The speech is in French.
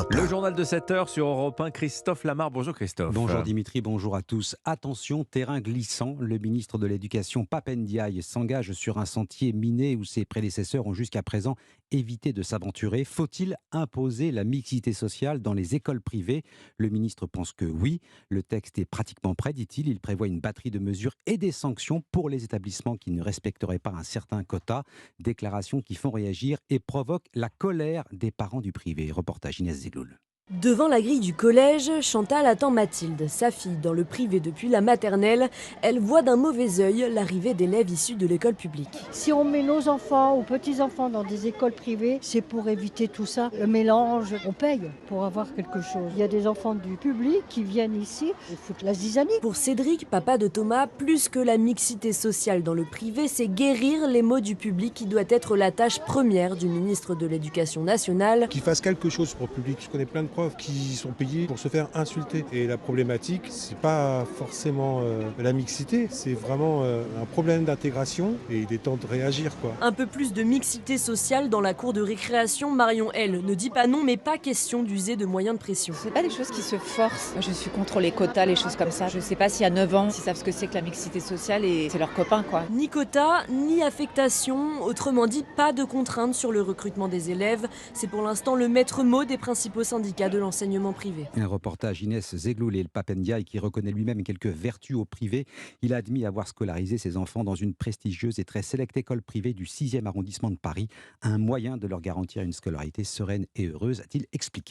Europe Le 1. journal de 7 heures sur Europe 1, Christophe Lamar. Bonjour Christophe. Bonjour Dimitri, bonjour à tous. Attention, terrain glissant. Le ministre de l'Éducation, Pap Ndiaye, s'engage sur un sentier miné où ses prédécesseurs ont jusqu'à présent évité de s'aventurer. Faut-il imposer la mixité sociale dans les écoles privées? Le ministre pense que oui. Le texte est pratiquement prêt, dit-il. Il prévoit une batterie de mesures et des sanctions pour les établissements qui ne respecteraient pas un certain quota. Déclarations qui font réagir et provoquent la colère des parents du privé. Reportage Inès Zegloul. Devant la grille du collège, Chantal attend Mathilde, sa fille, dans le privé depuis la maternelle. Elle voit d'un mauvais œil l'arrivée d'élèves issus de l'école publique. Si on met nos enfants ou petits-enfants dans des écoles privées, c'est pour éviter tout ça. Le mélange, on paye pour avoir quelque chose. Il y a des enfants du public qui viennent ici et foutent la zizanie. Pour Cédric, papa de Thomas, plus que la mixité sociale dans le privé, c'est guérir les maux du public qui doit être la tâche première du ministre de l'Éducation nationale. Qu'ils fassent quelque chose pour le public. Je connais plein de profs qui sont payés pour se faire insulter. Et la problématique, c'est pas forcément la mixité, c'est vraiment un problème d'intégration et il est temps de réagir, quoi. Un peu plus de mixité sociale dans la cour de récréation. Marion, elle, ne dit pas non, mais pas question d'user de moyens de pression. C'est pas des choses qui se forcent. Moi, je suis contre les quotas, les choses comme ça. Je sais pas s'il y a 9 ans, s'ils savent ce que c'est que la mixité sociale et c'est leurs copains, quoi. Ni quota, ni affectation, autrement dit, pas de contraintes sur le recrutement des élèves. C'est pour l'instant le maître mot des principaux syndicats de l'enseignement privé. Un reportage Inès Zegloul et le Pap Ndiaye qui reconnaît lui-même quelques vertus au privé. Il a admis avoir scolarisé ses enfants dans une prestigieuse et très sélecte école privée du 6e arrondissement de Paris. Un moyen de leur garantir une scolarité sereine et heureuse, a-t-il expliqué.